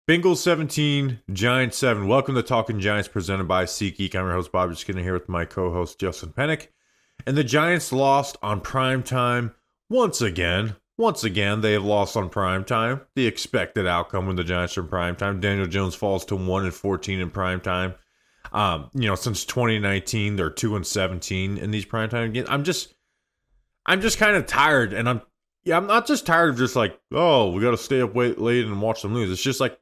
Bengals 17, Giants 7. Welcome to Talking Giants presented by SeatGeek. I'm your host, Bobby Skinner, here with my co-host, Justin Pennick. And the Giants lost on prime time once again. Once again, they have lost on prime time. The expected outcome when the Giants are in prime time. Daniel Jones falls to 1-14 in prime time. Since 2019, they're 2-17 in these prime time games. I'm just kind of tired, and I'm not just tired of just like, oh, we got to stay up late and watch them lose. It's just like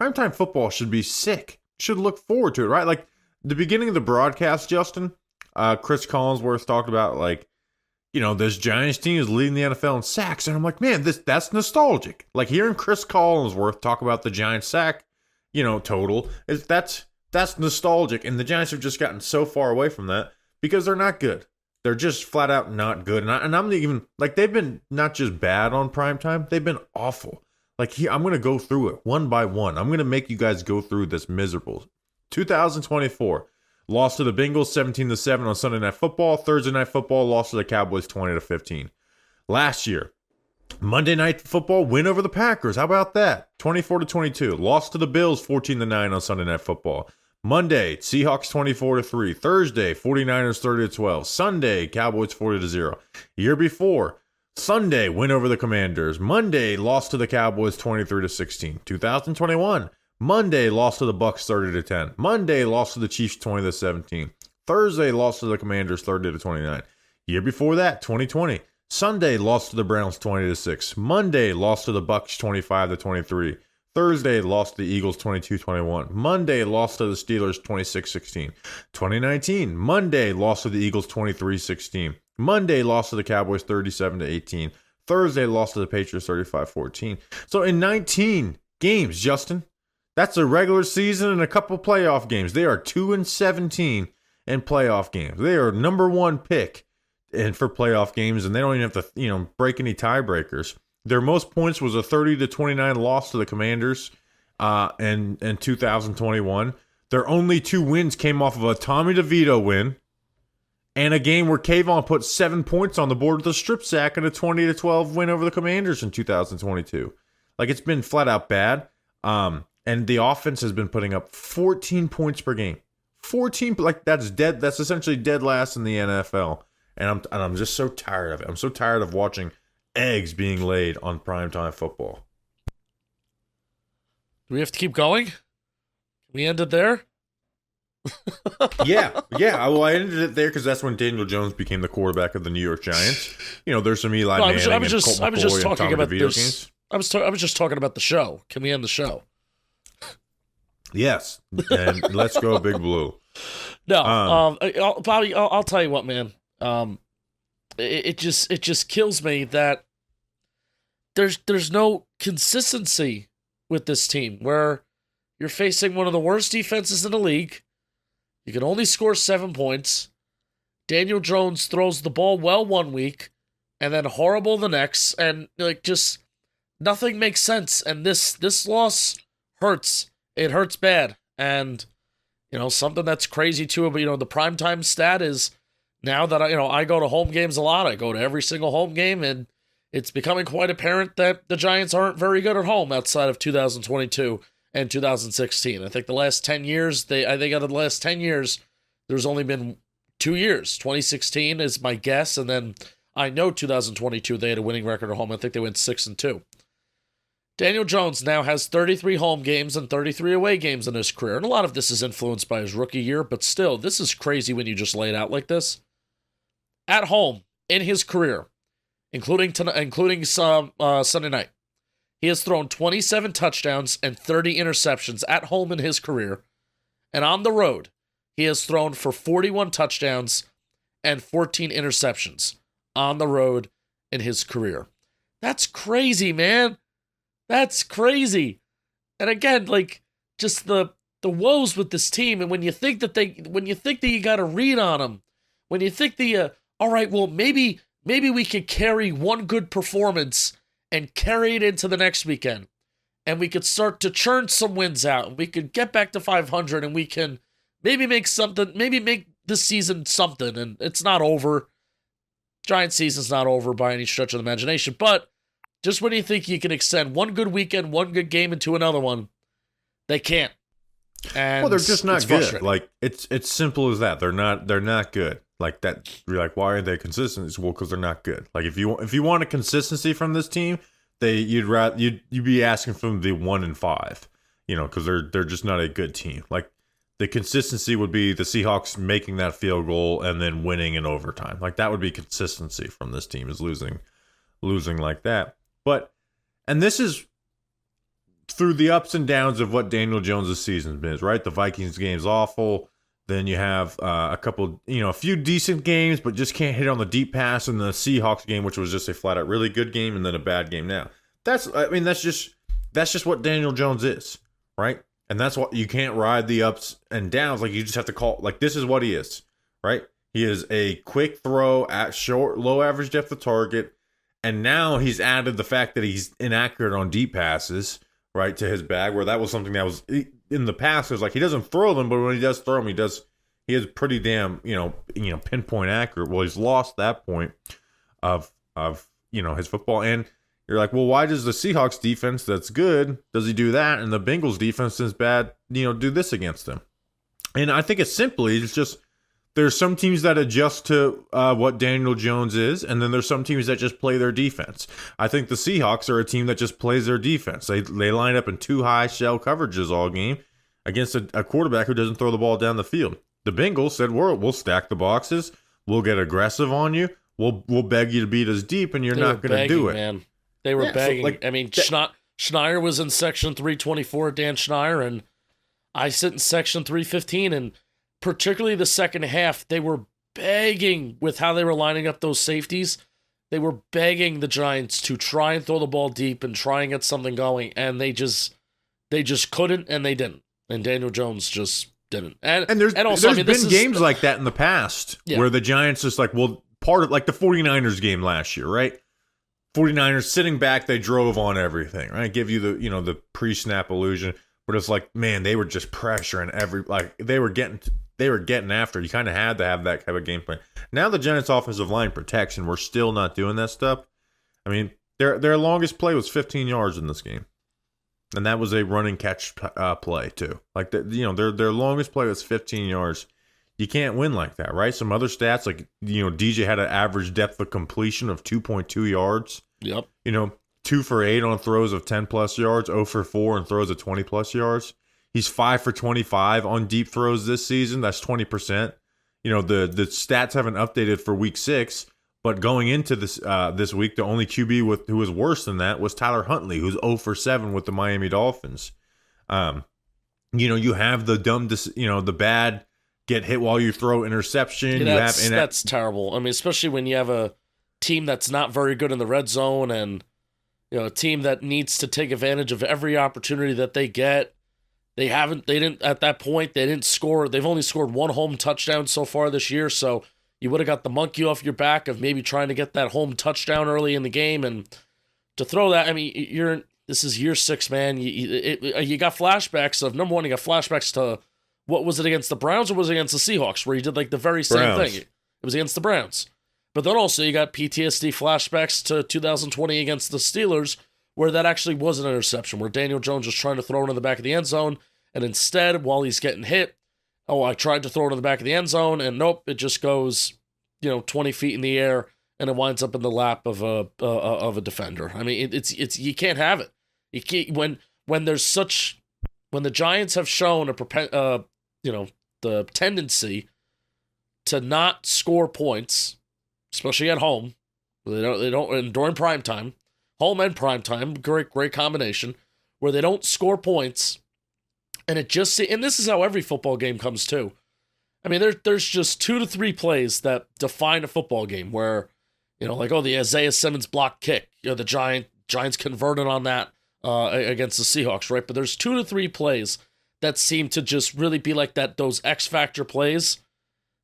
primetime football should be sick. Should look forward to it, right? Like the beginning of the broadcast, Justin, Chris Collinsworth talked about this Giants team is leading the NFL in sacks, and I'm like, man, that's nostalgic. Like hearing Chris Collinsworth talk about the Giants sack, total that's nostalgic, and the Giants have just gotten so far away from that because they're not good. They're just flat out not good, and I'm even like they've been not just bad on primetime, they've been awful. Like here, I'm gonna go through it one by one. I'm gonna make you guys go through this miserable. 2024 lost to the Bengals 17-7 on Sunday Night Football. Thursday Night Football lost to the Cowboys 20-15. Last year, Monday Night Football win over the Packers. How about that? 24-22. Lost to the Bills 14-9 on Sunday Night Football. Monday, Seahawks 24-3. Thursday, 49ers 30-12. Sunday, Cowboys 40-0. Year before, Sunday, win over the Commanders. Monday, lost to the Cowboys 23-16. 2021, Monday, lost to the Bucks 30-10. Monday, lost to the Chiefs 20-17. Thursday, lost to the Commanders 30-29. Year before that, 2020, Sunday, lost to the Browns 20-6. Monday, lost to the Bucks 25-23. Thursday, lost to the Eagles 22-21. Monday, lost to the Steelers 26-16. 2019, Monday, lost to the Eagles 23-16. Monday, lost to the Cowboys 37-18. Thursday, lost to the Patriots 35-14. So in 19 games, Justin, that's a regular season and a couple playoff games. They are 2-17 in playoff games. They are number one pick for playoff games, and they don't even have to, break any tiebreakers. Their most points was a 30-29 loss to the Commanders in 2021. Their only two wins came off of a Tommy DeVito win and a game where Kayvon put 7 points on the board with a strip sack and a 20-12 win over the Commanders in 2022. Like, it's been flat out bad. And the offense has been putting up 14 points per game. 14, like that's dead. That's essentially dead last in the NFL. And I'm just so tired of it. I'm so tired of watching eggs being laid on primetime football. Do we have to keep going? Can we end it there? Yeah. Well, I ended it there because that's when Daniel Jones became the quarterback of the New York Giants. There's some Eli Manning and Colt McCoy I was just talking about DeVito this. games. I was just talking about the show. Can we end the show? Yes, and let's go Big Blue. No, Bobby, I'll tell you what, man. It just kills me that there's no consistency with this team where you're facing one of the worst defenses in the league. You can only score 7 points. Daniel Jones throws the ball well one week and then horrible the next, and just nothing makes sense. And this loss hurts. It hurts bad. And something that's crazy too, but the primetime stat is now that I go to home games a lot. I go to every single home game, and it's becoming quite apparent that the Giants aren't very good at home outside of 2022 and 2016. I think the last 10 years, out of the last 10 years, there's only been 2 years. 2016 is my guess, and then I know 2022 they had a winning record at home. I think they went 6-2. Daniel Jones now has 33 home games and 33 away games in his career, and a lot of this is influenced by his rookie year, but still, this is crazy when you just lay it out like this. At home, in his career, including some Sunday night, he has thrown 27 touchdowns and 30 interceptions at home in his career, and on the road, he has thrown for 41 touchdowns and 14 interceptions on the road in his career. That's crazy, man. That's crazy. And again, just the woes with this team, and when you think that you got a read on them, when you think all right, well, maybe we could carry one good performance and carry it into the next weekend, and we could start to churn some wins out, and we could get back to 500, and we can maybe make this season something, and it's not over. Giants season's not over by any stretch of the imagination, but just when you think you can extend one good weekend, one good game into another one, They can't. And well, they're just not it's good. frustrating. Like it's simple as that. They're not good. Like that. You're like, why are they consistent? It's, well, because they're not good. Like if you want a consistency from this team, you'd be asking from the 1-5. Because they're just not a good team. Like the consistency would be the Seahawks making that field goal and then winning in overtime. Like that would be consistency from this team, is losing like that. And this is through the ups and downs of what Daniel Jones' season's been, right? The Vikings game's awful. Then you have a few decent games, but just can't hit on the deep pass. And the Seahawks game, which was just a flat out really good game, and then a bad game now. That's just what Daniel Jones is, right? And that's what you can't ride the ups and downs. Like you just have to call, like this is what he is, right? He is a quick throw at short, low average depth of target. And now he's added the fact that he's inaccurate on deep passes, right, to his bag, where that was something that was in the past. It was like he doesn't throw them, but when he does throw them, he is pretty damn, pinpoint accurate. Well, he's lost that point of his football. And you're like, well, why does the Seahawks defense that's good, does he do that? And the Bengals defense is bad, do this against them? And I think it's just there's some teams that adjust to what Daniel Jones is, and then there's some teams that just play their defense. I think the Seahawks are a team that just plays their defense. They line up in 2 high shell coverages all game against a quarterback who doesn't throw the ball down the field. The Bengals said, we'll stack the boxes, we'll get aggressive on you, we'll beg you to beat us deep, and you're not going to do it. Man. They were begging. So, Schneier was in section 324, Dan Schneier, and I sit in section 315, and particularly the second half, they were begging with how they were lining up those safeties. They were begging the Giants to try and throw the ball deep and try and get something going, and they just couldn't, and they didn't. And Daniel Jones just didn't. And also, there's been games like that in the past where the Giants just like, well, part of like the 49ers game last year, right? 49ers sitting back, they drove on everything, right? Give you the pre-snap illusion, but it's like, man, they were just pressuring they were getting after. You kind of had to have that type of game plan. Now the Giants' offensive line protection, we're still not doing that stuff. I mean, their longest play was 15 yards in this game, and that was a running catch play too. Like their longest play was 15 yards. You can't win like that, right? Some other stats, like DJ had an average depth of completion of 2.2 yards. Yep. 2 for 8 on throws of 10 plus yards, 0 for 4 on throws of 20 plus yards. He's 5 for 25 on deep throws this season. That's 20%. The stats haven't updated for week 6, but going into this week, the only QB who was worse than that was Tyler Huntley, who's 0 for 7 with the Miami Dolphins. You have the bad get hit while you throw interception. That's terrible. I mean, especially when you have a team that's not very good in the red zone, and a team that needs to take advantage of every opportunity that they get. They didn't score. They've only scored 1 home touchdown so far this year, so you would have got the monkey off your back of maybe trying to get that home touchdown early in the game, and to throw that, I mean, this is year 6, man. You got flashbacks of, number one, you got flashbacks to, what was it, against the Browns or was it against the Seahawks, where he did like the very same thing? It was against the Browns. But then also you got PTSD flashbacks to 2020 against the Steelers, where that actually was an interception, where Daniel Jones was trying to throw it in the back of the end zone, and instead, while he's getting hit, I tried to throw it in the back of the end zone, and nope, it just goes, 20 feet in the air, and it winds up in the lap of a defender. I mean, it's you can't have it. You can't, when the Giants have shown the tendency to not score points, especially at home. They don't, and during prime time, home and prime time, great combination, where they don't score points, and this is how every football game comes too. I mean, there's just 2 to 3 plays that define a football game where, the Isaiah Simmons block kick, the Giants converted on that against the Seahawks, right? But there's 2 to 3 plays that seem to just really be like that, those X factor plays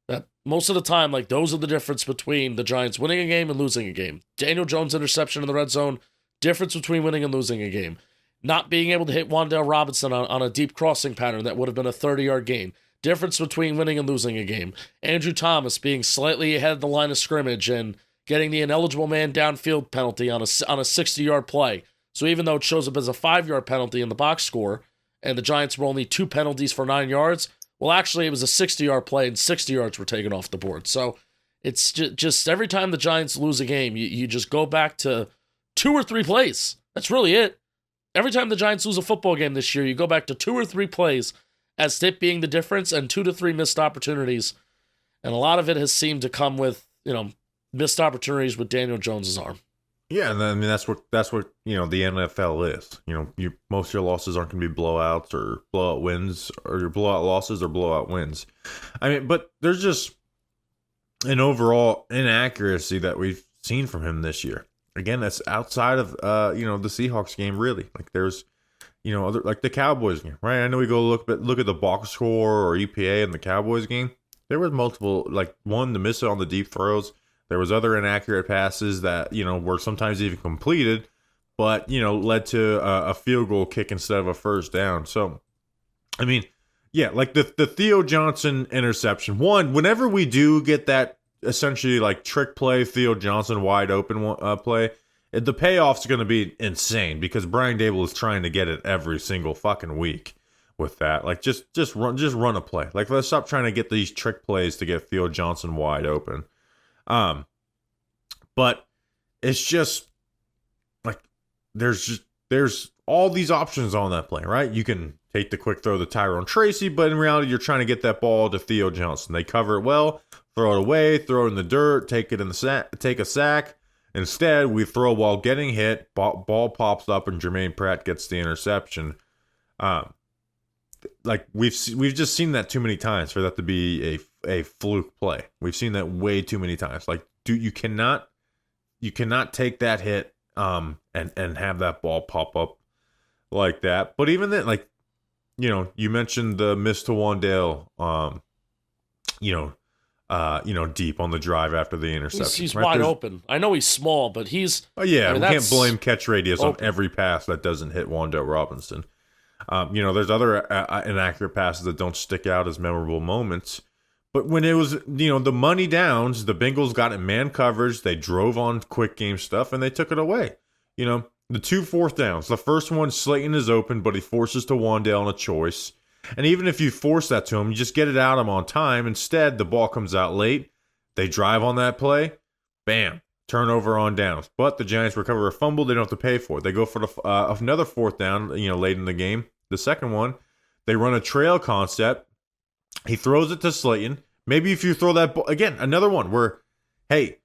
that most of the time, like, those are the difference between the Giants winning a game and losing a game. Daniel Jones interception in the red zone, difference between winning and losing a game. Not being able to hit Wan'Dale Robinson on a deep crossing pattern that would have been a 30-yard gain. Difference between winning and losing a game. Andrew Thomas being slightly ahead of the line of scrimmage and getting the ineligible man downfield penalty on a 60-yard play. So even though it shows up as a 5-yard penalty in the box score, and the Giants were only 2 penalties for 9 yards. Well, actually, it was a 60-yard play, and 60 yards were taken off the board. So it's just every time the Giants lose a game, you just go back to 2 or 3 plays. That's really it. Every time the Giants lose a football game this year, you go back to 2 or 3 plays as it being the difference, and 2 to 3 missed opportunities. And a lot of it has seemed to come with, missed opportunities with Daniel Jones's arm. Yeah, and I mean that's what the NFL is. Most of your losses aren't going to be blowouts or blowout wins, or your blowout losses or blowout wins. I mean, but there's just an overall inaccuracy that we've seen from him this year. Again, that's outside of the Seahawks game, really. Like there's other, like the Cowboys game, right? I know we go look at the box score or EPA in the Cowboys game. There was multiple, like one, the miss on the deep throws. There was other inaccurate passes that, were sometimes even completed, but, led to a field goal kick instead of a first down. So, I mean, yeah, like the Theo Johnson interception. One, whenever we do get that essentially like trick play, Theo Johnson wide open play, the payoff's going to be insane because Brian Dable is trying to get it every single fucking week with that. Like just run a play. Like let's stop trying to get these trick plays to get Theo Johnson wide open. But it's just like there's all these options on that play, right? You can take the quick throw to Tyrone Tracy, but in reality, you're trying to get that ball to Theo Johnson. They cover it well, throw it away, throw it in the dirt, take a sack. Instead, we throw while getting hit, ball pops up, and Jermaine Pratt gets the interception. Like we've just seen that too many times for that to be a fluke play. We've seen that way too many times. Like, you cannot take that hit and have that ball pop up like that. But even then, like, you mentioned the miss to Wandale, deep on the drive after the interception. He's right? Wide open. I know he's small, but he's... Oh, yeah, we can't blame catch radius on every pass that doesn't hit Wandale Robinson. There's other inaccurate passes that don't stick out as memorable moments. But when it was, the money downs, the Bengals got in man coverage. They drove on quick game stuff, and they took it away. The 2 fourth downs. The first one, Slayton is open, but he forces to Wandale on a choice. And even if you force that to him, you just get it out of him on time. Instead, the ball comes out late. They drive on that play. Bam. Turnover on downs. But the Giants recover a fumble. They don't have to pay for it. They go for another 4th down, late in the game. The second one, they run a trail concept. He throws it to Slayton. Maybe if you throw that ball, again, another one where, hey,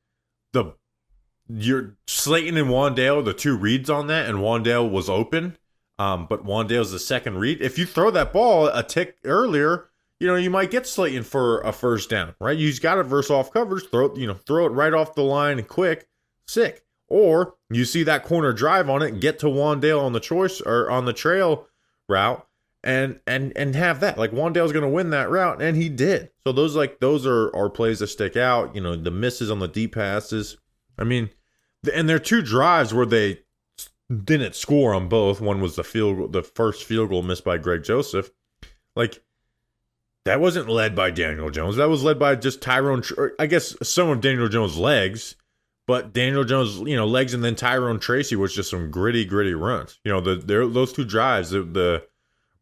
your Slayton and Wandale, the 2 reads on that, and Wandale was open. But Wandale's the second read. If you throw that ball a tick earlier, you might get Slayton for a first down, right? You just got to verse off coverage, throw it right off the line and quick, sick. Or you see that corner drive on it and get to Wandale on the choice or on the trail route and have that. Like Wandale's going to win that route, and he did. So those are plays that stick out. The misses on the deep passes. I mean, and there are 2 drives where they didn't score on both. One was the first field goal missed by Greg Joseph. Like, that wasn't led by Daniel Jones. That was led by just Tyrone. I guess some of Daniel Jones' legs, but Daniel Jones, legs, and then Tyrone Tracy was just some gritty runs. Those 2 drives, the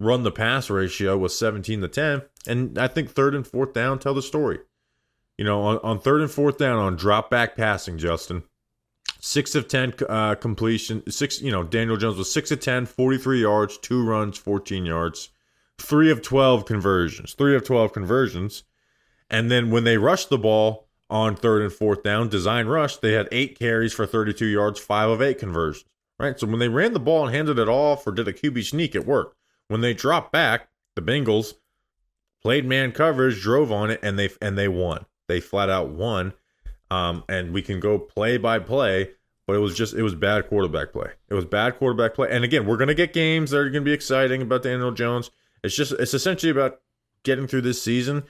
run the pass ratio was 17-10, and I think 3rd and 4th down tell the story. On 3rd and 4th down on drop back passing, Justin. 6 of 10 completion. Daniel Jones was 6 of 10, 43 yards, 2 runs, 14 yards, 3 of 12 conversions. And then when they rushed the ball on 3rd and 4th down, design rush, they had 8 carries for 32 yards, 5 of 8 conversions. Right? So when they ran the ball and handed it off or did a QB sneak, it worked. When they dropped back, the Bengals played man coverage, drove on it, and they won. They flat out won. And we can go play by play, but it was bad quarterback play. And again, we're going to get games that are going to be exciting about Daniel Jones. It's essentially about getting through this season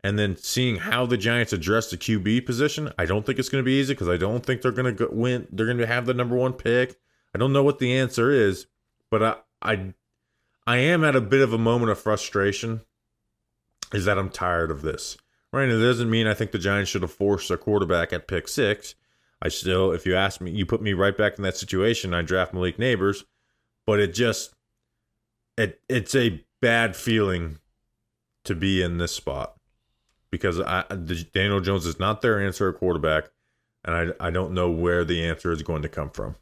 and then seeing how the Giants address the QB position. I don't think it's going to be easy because I don't think they're going to win. They're going to have the number 1 pick. I don't know what the answer is, but I am at a bit of a moment of frustration is that I'm tired of this. Right, and it doesn't mean I think the Giants should have forced a quarterback at pick 6. I still, if you ask me, you put me right back in that situation, I draft Malik Neighbors. But it's a bad feeling to be in this spot because Daniel Jones is not their answer at quarterback, and I don't know where the answer is going to come from.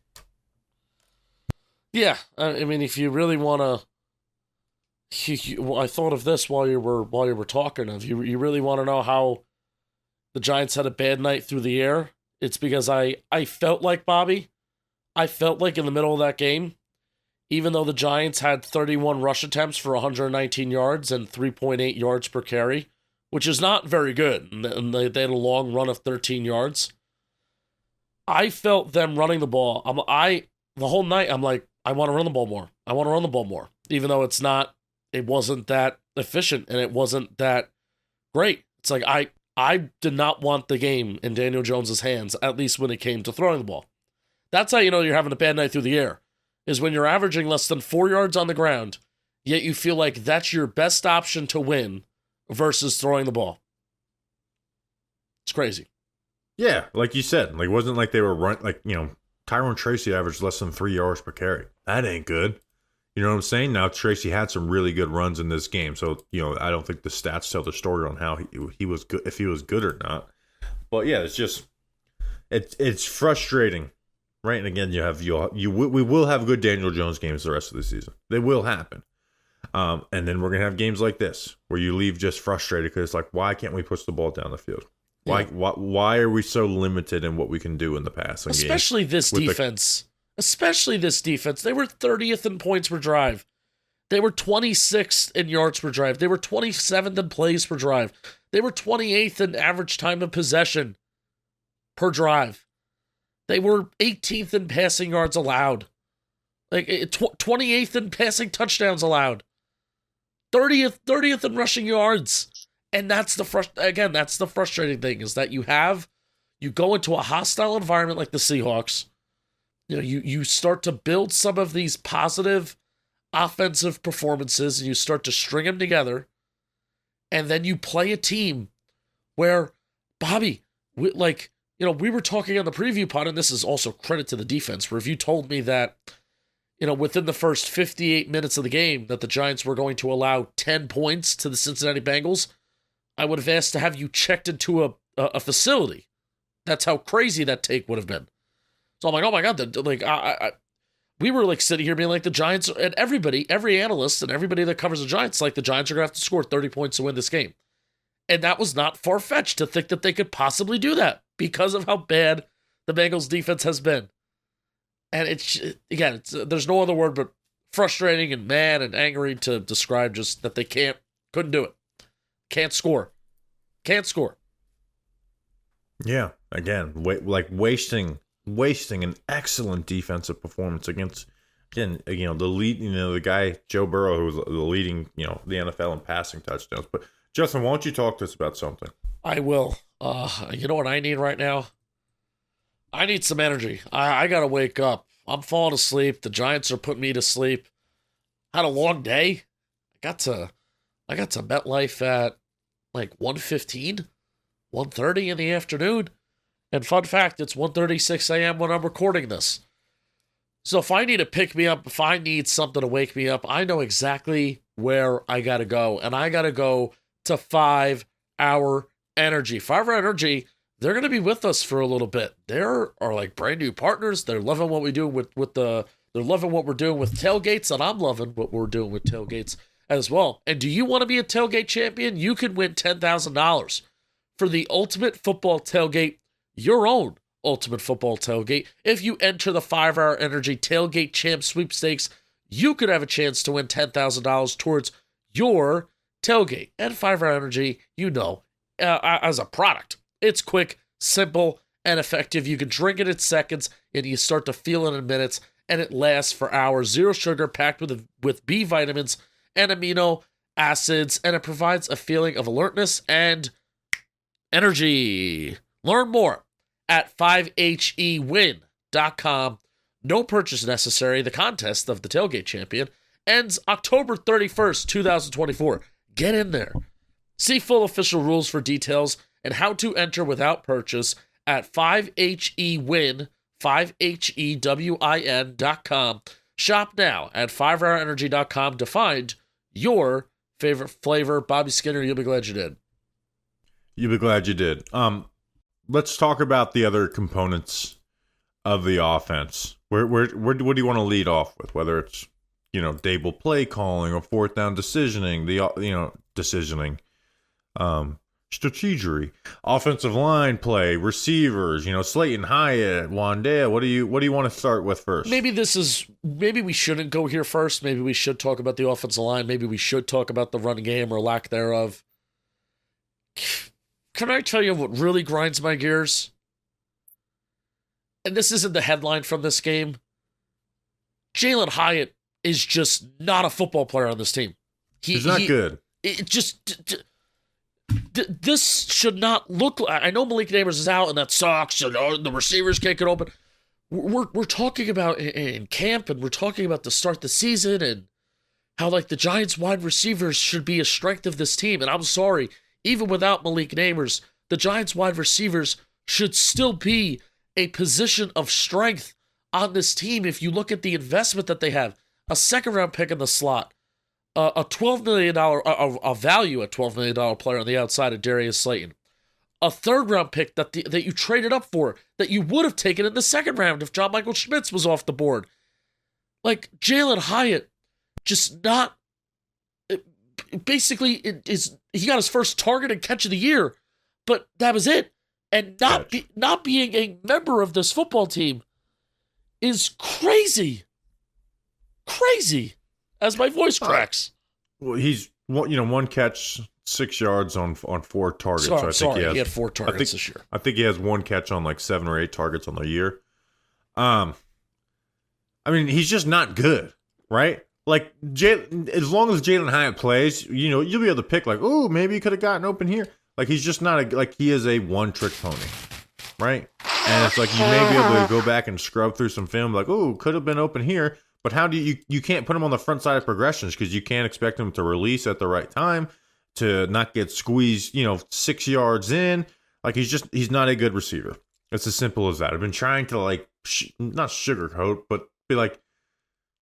Yeah, I mean, if you really want to, I thought of this while you were talking. If you really want to know how the Giants had a bad night through the air, it's because I felt like, Bobby, I felt like in the middle of that game, even though the Giants had 31 rush attempts for 119 yards and 3.8 yards per carry, which is not very good, and they had a long run of 13 yards, I felt them running the ball. The whole night, I'm like, I want to run the ball more. I want to run the ball more, even though it wasn't that efficient and it wasn't that great. It's like I did not want the game in Daniel Jones's hands, at least when it came to throwing the ball. That's how you know you're having a bad night through the air, is when you're averaging less than 4 yards on the ground, yet you feel like that's your best option to win versus throwing the ball. It's crazy. Yeah, like you said, like it wasn't like they were Tyrone Tracy averaged less than 3 yards per carry. That ain't good. You know what I'm saying? Now Tracy had some really good runs in this game, so I don't think the stats tell the story on how he was good, if he was good or not. But yeah, it's frustrating, right? And again, we will have good Daniel Jones games the rest of the season. They will happen, and then we're gonna have games like this where you leave just frustrated because it's like, why can't we push the ball down the field? Why are we so limited in what we can do in the passing game? Especially this defense. They were 30th in points per drive. They were 26th in yards per drive. They were 27th in plays per drive. They were 28th in average time of possession per drive. They were 18th in passing yards allowed. 28th in passing touchdowns allowed. 30th in rushing yards. And that's the frustrating thing, is that you go into a hostile environment like the Seahawks. You start to build some of these positive offensive performances and you start to string them together. And then you play a team where, Bobby, we were talking on the preview pod, and this is also credit to the defense, where if you told me that, within the first 58 minutes of the game that the Giants were going to allow 10 points to the Cincinnati Bengals, I would have asked to have you checked into a facility. That's how crazy that take would have been. So I'm like, oh my God, we were sitting here being like the Giants, and every analyst and everybody that covers the Giants, like the Giants are going to have to score 30 points to win this game. And that was not far-fetched to think that they could possibly do that because of how bad the Bengals defense has been. And there's no other word but frustrating and mad and angry to describe just that they couldn't do it. Can't score. Yeah, again, wasting an excellent defensive performance against, again, the guy Joe Burrow, who was leading, the NFL in passing touchdowns. But Justin, why don't you talk to us about something? I will. You know what I need right now? I need some energy. I gotta wake up. I'm falling asleep. The Giants are putting me to sleep. Had a long day. I got to MetLife at 1:15, 1:30 in the afternoon. And fun fact, it's 1:36 a.m. when I'm recording this. So if I need to pick me up, if I need something to wake me up, I know exactly where I got to go. And I got to go to 5 Hour Energy. 5 Hour Energy, they're going to be with us for a little bit. They're brand new partners. They're loving what we do they're loving what we're doing with tailgates, and I'm loving what we're doing with tailgates as well. And do you want to be a tailgate champion? You could win $10,000 for the ultimate football tailgate, your own ultimate football tailgate. If you enter the 5 Hour Energy Tailgate Champ Sweepstakes, you could have a chance to win $10,000 towards your tailgate. And 5 Hour Energy, as a product, it's quick, simple, and effective. You can drink it in seconds, and you start to feel it in minutes, and it lasts for hours. Zero sugar, packed with B vitamins and amino acids, and it provides a feeling of alertness and energy. Learn more at 5hewin.com. No purchase necessary. The contest of the Tailgate Champion ends October 31st, 2024. Get in there. See full official rules for details and how to enter without purchase at 5hewin.com. Shop now at 5hourenergy.com to find your favorite flavor. Bobby Skinner, you'll be glad you did. You'll be glad you did. Let's talk about the other components of the offense. Where what do you want to lead off with? Whether it's, Dable play calling or fourth down decisioning, strategery, offensive line play, receivers, Slayton, Hyatt, Wandale. What do you want to start with first? Maybe we shouldn't go here first. Maybe we should talk about the offensive line. Maybe we should talk about the running game or lack thereof. Can I tell you what really grinds my gears? And this isn't the headline from this game. Jalen Hyatt is just not a football player on this team. He's not good. It just... This should not look like... I know Malik Nabers is out, and that sucks, and the receivers can't get open. We're talking about in camp, and we're talking about to start the season, and how, the Giants wide receivers should be a strength of this team. And I'm sorry, even without Malik Nabers, the Giants wide receivers should still be a position of strength on this team if you look at the investment that they have. A second-round pick in the slot, a $12 million, a value at $12 million player on the outside of Darius Slayton, a third-round pick that you traded up for, that you would have taken in the second round if John Michael Schmitz was off the board. Jalen Hyatt, just not... Basically, he got his first target and catch of the year, but that was it. And not being a member of this football team is crazy. Crazy. As my voice cracks. Well, he's one catch, 6 yards on 4 targets. He had 4 targets this year. I think he has 1 catch on 7 or 8 targets on the year. He's just not good, right? As long as Jalen Hyatt plays, you'll be able to pick maybe he could have gotten open here. He's just not he is a one-trick pony, right? And it's you may be able to go back and scrub through some film, could have been open here. But how do you can't put him on the front side of progressions because you can't expect him to release at the right time, to not get squeezed, 6 yards in. He's not a good receiver. It's as simple as that. I've been trying to not sugarcoat, but be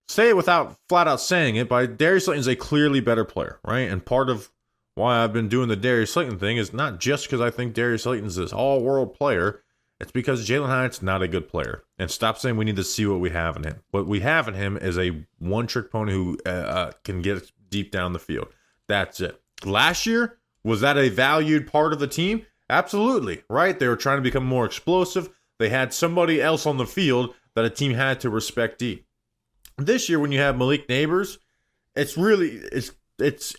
say it without flat out saying it. But Darius Slayton's a clearly better player, right? And part of why I've been doing the Darius Slayton thing is not just because I think Darius Slayton's this all-world player. It's because Jalen Hyatt's not a good player. And stop saying we need to see what we have in him. What we have in him is a one-trick pony who can get deep down the field. That's it. Last year, was that a valued part of the team? Absolutely, right? They were trying to become more explosive. They had somebody else on the field that a team had to respect deep. This year, when you have Malik Nabers, it's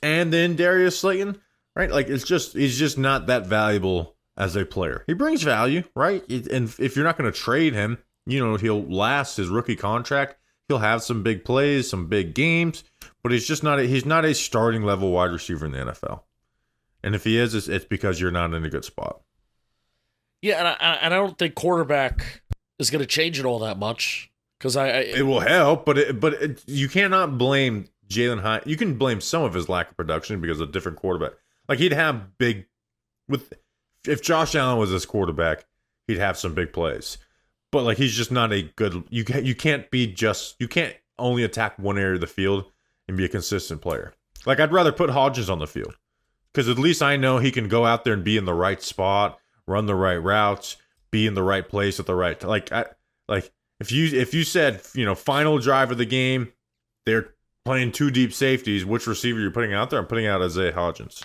and then Darius Slayton, right? He's just not that valuable as a player. He brings value, right? And if you're not going to trade him, he'll last his rookie contract. He'll have some big plays, some big games, but he's not a starting level wide receiver in the NFL. And if he is, it's because you're not in a good spot. Yeah, and I don't think quarterback is going to change it all that much because it will help, but you cannot blame Jalen Hyatt. You can blame some of his lack of production because of a different quarterback. He'd have if Josh Allen was his quarterback, he'd have some big plays. But he's just not a good. You can't only attack one area of the field and be a consistent player. I'd rather put Hodges on the field because at least I know he can go out there and be in the right spot, run the right routes, be in the right place at the right time. If you said final drive of the game, they're playing 2 deep safeties. Which receiver you're putting out there? I'm putting out Isaiah Hodgins.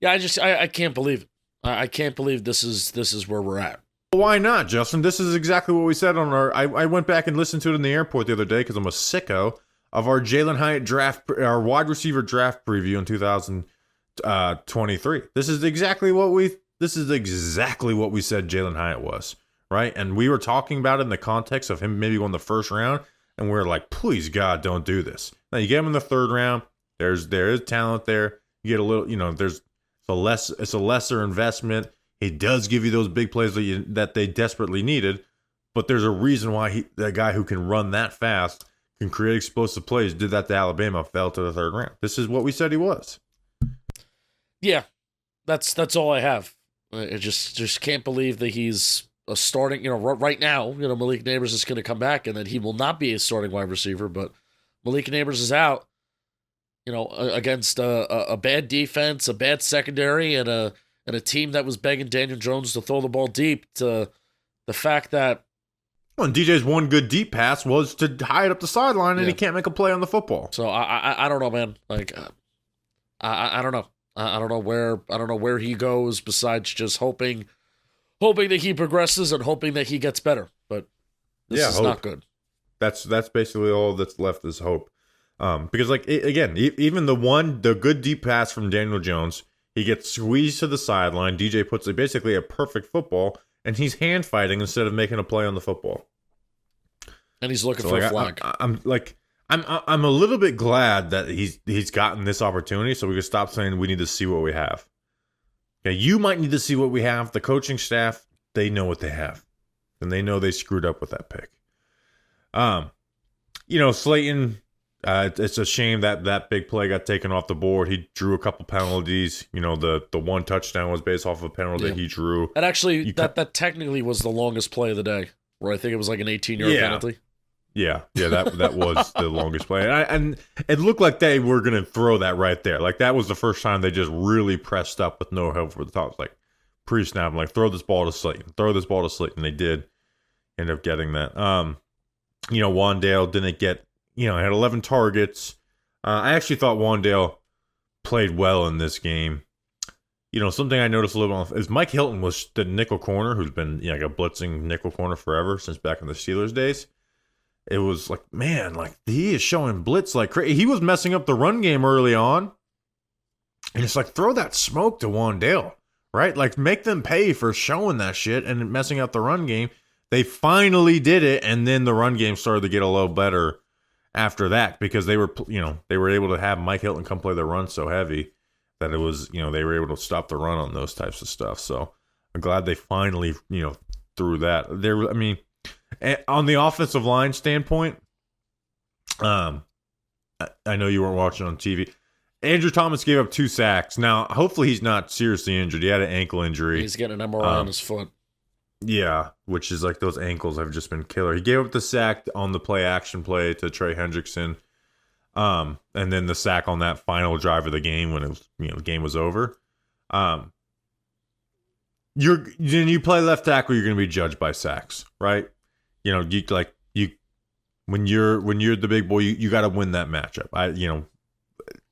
Yeah, I can't believe it. I can't believe this is where we're at. Why not, Justin? This is exactly what we said on our... I went back and listened to it in the airport the other day because I'm a sicko of our Jalen Hyatt draft, our wide receiver draft preview in 2023. This is exactly what we said Jalen Hyatt was, right? And we were talking about it in the context of him maybe going the first round, and we're like, please God, don't do this. Now you get him in the third round. There is talent there. You get a little, it's a lesser investment. He does give you those big plays that they desperately needed, but there's a reason why that guy who can run that fast, can create explosive plays, did that to Alabama, fell to the third round. This is what we said he was. Yeah, that's all I have. I just can't believe that he's a starting, right now, Malik Neighbors is going to come back and that he will not be a starting wide receiver, but Malik Neighbors is out, against a bad defense, a bad secondary, and a team that was begging Daniel Jones to throw the ball deep. To the fact that, well, and DJ's one good deep pass was to hide up the sideline, and he can't make a play on the football. So I don't know, man. Like, I don't know. I don't know where he goes besides just hoping that he progresses and hoping that he gets better. But this is not good. That's basically all that's left is hope. Because even the good deep pass from Daniel Jones, he gets squeezed to the sideline. DJ puts basically a perfect football, and he's hand fighting instead of making a play on the football. And he's looking for a flag. I'm a little bit glad that he's gotten this opportunity, so we can stop saying we need to see what we have. Okay, you might need to see what we have. The coaching staff, they know what they have, and they know they screwed up with that pick. Slayton. It's a shame that big play got taken off the board. He drew a couple penalties. The one touchdown was based off of a penalty that he drew. And actually, that technically was the longest play of the day, where I think it was like an 18-yard penalty. Yeah, that was the longest play. And it looked like they were going to throw that right there. Like, that was the first time they just really pressed up with no help for the top. Like, pre-snap, like, throw this ball to Slayton. And they did end up getting that. Wandale didn't get, had 11 targets. I actually thought Wandale played well in this game. Something I noticed a little bit is Mike Hilton was the nickel corner, who's been like a blitzing nickel corner forever since back in the Steelers days. It was like, man, like he is showing blitz like crazy. He was messing up the run game early on. And it's like, throw that smoke to Wandale, right? Like, make them pay for showing that shit and messing up the run game. They finally did it, and then the run game started to get a little better after that because they were able to have Mike Hilton come play the run so heavy that it was, they were able to stop the run on those types of stuff. So I'm glad they finally, threw that. On the offensive line standpoint, I know you weren't watching on TV. Andrew Thomas gave up 2 sacks. Now, hopefully he's not seriously injured. He had an ankle injury. He's getting an MRI on his foot. Yeah, which is like those ankles have just been killer. He gave up the sack on the play-action play to Trey Hendrickson, and then the sack on that final drive of the game when it was, the game was over. You play left tackle, you're going to be judged by sacks, right? When you're the big boy, you got to win that matchup.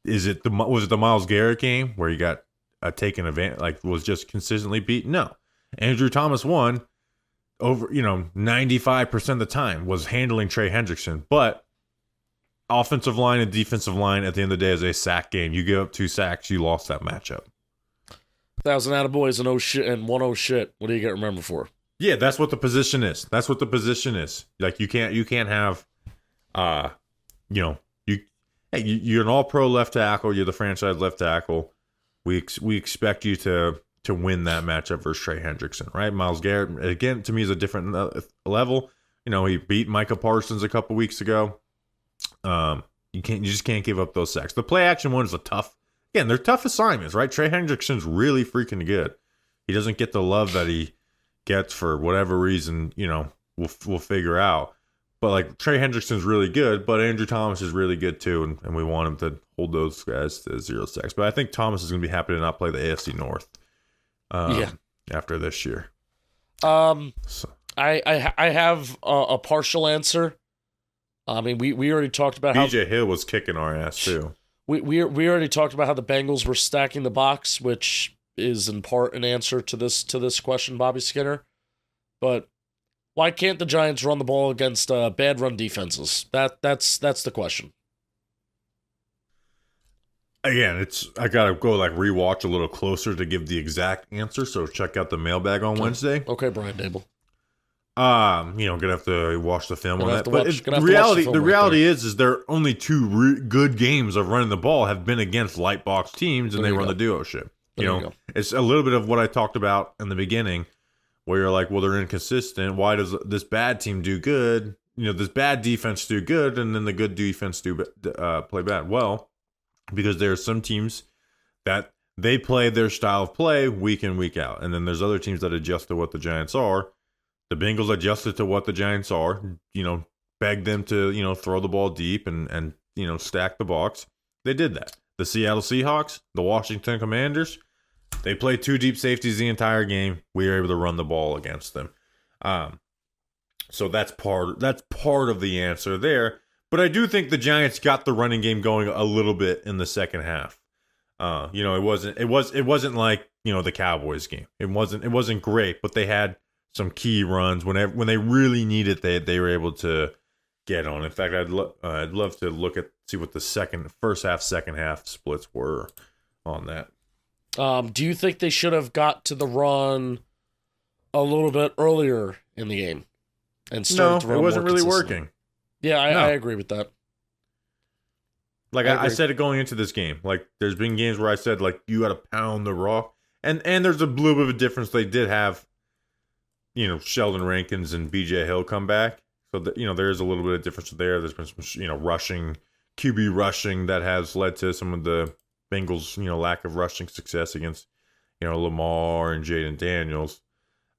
Was it the Myles Garrett game where you got taken advantage, like was just consistently beat? No. Andrew Thomas won over, 95% of the time was handling Trey Hendrickson, but offensive line and defensive line at the end of the day is a sack game. You give up 2 sacks, you lost that matchup. 1,000 attaboys and 1-0 shit. What do you get remembered for? Yeah, that's what the position is. Like, you can't have, you're an all-pro left tackle. You're the franchise left tackle. We expect you to win that matchup versus Trey Hendrickson, right? Myles Garrett, again, to me, is a different level. He beat Micah Parsons a couple weeks ago. You just can't give up those sacks. The play action one is they're tough assignments, right? Trey Hendrickson's really freaking good. He doesn't get the love that he gets for whatever reason, we'll figure out. But like, Trey Hendrickson's really good, but Andrew Thomas is really good too, and we want him to hold those guys to 0 sacks. But I think Thomas is going to be happy to not play the AFC North. After this year. I have a partial answer. I mean, we already talked about how DJ Hill was kicking our ass too. We already talked about how the Bengals were stacking the box, which is in part an answer to this question, Bobby Skinner. But why can't the Giants run the ball against bad run defenses? That's the question. Again, I gotta go rewatch a little closer to give the exact answer. So check out the mailbag on Wednesday. Okay, Brian Dable. Gonna have to watch the film on that. But the reality is there are only 2 good games of running the ball have been against light box teams, and they run the duo shit. It's a little bit of what I talked about in the beginning, where you're like, well, they're inconsistent. Why does this bad team do good? This bad defense do good, and then the good defense play bad. Well, because there are some teams that they play their style of play week in, week out. And then there's other teams that adjust to what the Giants are. The Bengals adjusted to what the Giants are, begged them to, throw the ball deep and stack the box. They did that. The Seattle Seahawks, the Washington Commanders, they played 2 deep safeties the entire game. We were able to run the ball against them. So that's part of the answer there. But I do think the Giants got the running game going a little bit in the second half. It wasn't like, the Cowboys game. It wasn't great, but they had some key runs when they really needed. They were able to get on. In fact, I'd love to see what the first half, second half splits were on that. Do you think they should have got to the run a little bit earlier in the game and started to run? No, it wasn't really working. Yeah, I agree with that. Like I said it going into this game. Like there's been games where I said like you got to pound the rock, and there's a little bit of a difference. They did have, Sheldon Rankins and B.J. Hill come back, so there is a little bit of difference there. There's been some rushing, QB rushing that has led to some of the Bengals lack of rushing success against Lamar and Jaden Daniels.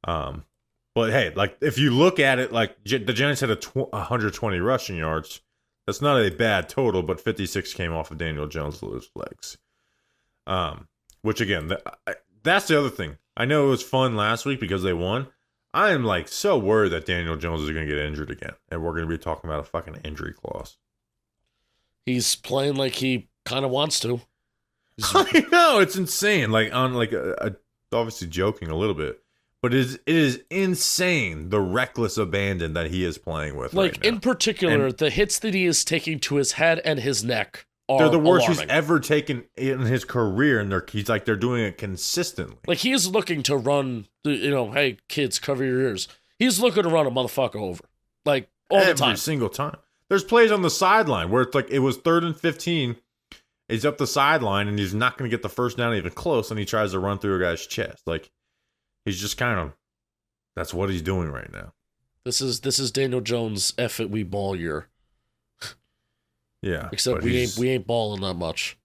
But hey, like if you look at it, like the Giants had 120 rushing yards. That's not a bad total, but 56 came off of Daniel Jones' legs. Which again, that's the other thing. I know it was fun last week because they won. I am like so worried that Daniel Jones is going to get injured again, and we're going to be talking about a fucking injury clause. He's playing like he kind of wants to. I know, it's insane. Like on obviously joking a little bit. But it is insane the reckless abandon that he is playing with. Like, right now. In particular, the hits that he is taking to his head and his neck are they're the worst alarming. He's ever taken in his career, and they're doing it consistently. Like, he's looking to run, hey, kids, cover your ears. He's looking to run a motherfucker over. Like, all the time. Every single time. There's plays on the sideline where it's like it was 3rd and 15. He's up the sideline, and he's not going to get the first down even close, and he tries to run through a guy's chest. Like, he's just that's what he's doing right now. This is Daniel Jones' F it we ball year. Yeah. Except we ain't balling that much.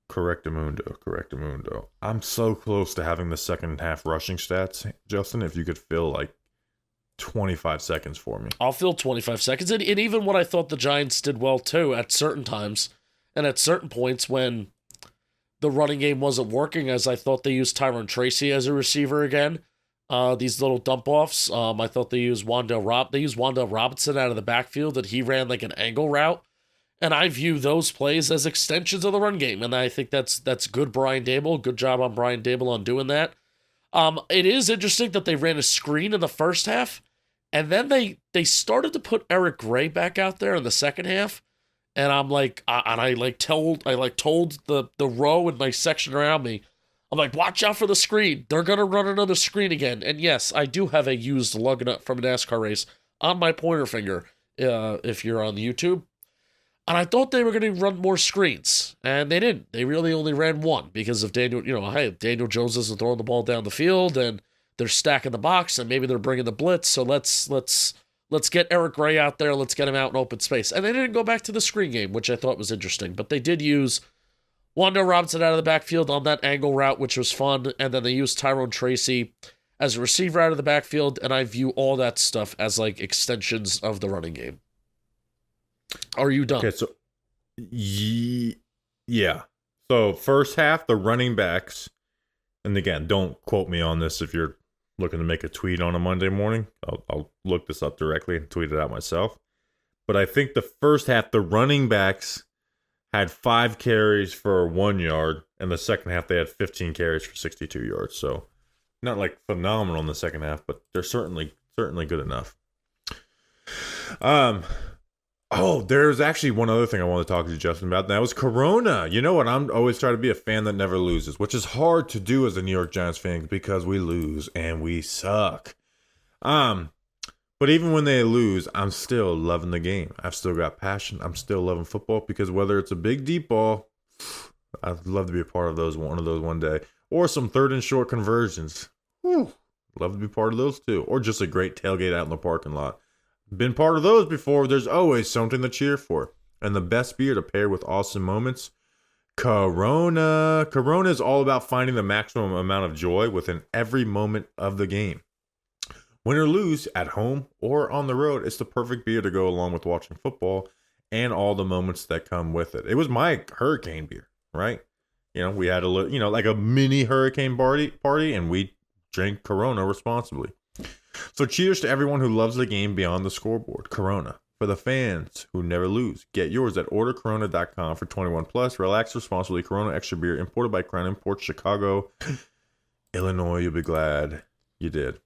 Correctamundo. I'm so close to having the second half rushing stats, Justin, if you could fill like 25 seconds for me. I'll fill 25 seconds. And even what I thought the Giants did well too at certain times and at certain points when the running game wasn't working, as I thought they used Tyron Tracy as a receiver again. These little dump-offs. I thought they used Wandale Robinson out of the backfield, and he ran like an angle route. And I view those plays as extensions of the run game, and I think that's good Brian Daboll. Good job on Brian Daboll on doing that. It is interesting that they ran a screen in the first half, and then they started to put Eric Gray back out there in the second half. And I'm like, I told the row in my section around me, I'm like, watch out for the screen. They're gonna run another screen again. And yes, I do have a used lug nut from a NASCAR race on my pointer finger. If you're on YouTube, and I thought they were gonna run more screens, and they didn't. They really only ran one because of Daniel. Daniel Jones isn't throwing the ball down the field, and they're stacking the box, and maybe they're bringing the blitz. So let's get Eric Gray out there. Let's get him out in open space. And they didn't go back to the screen game, which I thought was interesting. But they did use Wandale Robinson out of the backfield on that angle route, which was fun. And then they used Tyrone Tracy as a receiver out of the backfield. And I view all that stuff as like extensions of the running game. Are you done? Okay, so yeah. So first half, the running backs, and again, don't quote me on this if you're looking to make a tweet on a Monday morning. I'll look this up directly and tweet it out myself. But I think the first half, the running backs had 5 carries for 1 yard, and the second half they had 15 carries for 62 yards. So not like phenomenal in the second half, but they're certainly good enough. There's actually one other thing I want to talk to you, Justin, about, and that was Corona. You know what? I'm always trying to be a fan that never loses, which is hard to do as a New York Giants fan because we lose and we suck. But even when they lose, I'm still loving the game. I've still got passion. I'm still loving football because whether it's a big deep ball, I'd love to be a part of one of those one day, or some 3rd and short conversions. Whew, love to be part of those too, or just a great tailgate out in the parking lot. Been part of those before. There's always something to cheer for. And the best beer to pair with awesome moments, Corona. Corona is all about finding the maximum amount of joy within every moment of the game. Win or lose, at home or on the road, it's the perfect beer to go along with watching football and all the moments that come with it. It was my hurricane beer, right? We had a little, like a mini hurricane party, and we drank Corona responsibly. So cheers to everyone who loves the game beyond the scoreboard. Corona, for the fans who never lose. Get yours at ordercorona.com for 21 plus. Relax responsibly. Corona Extra Beer, imported by Crown Imports, Chicago, Illinois. You'll be glad you did.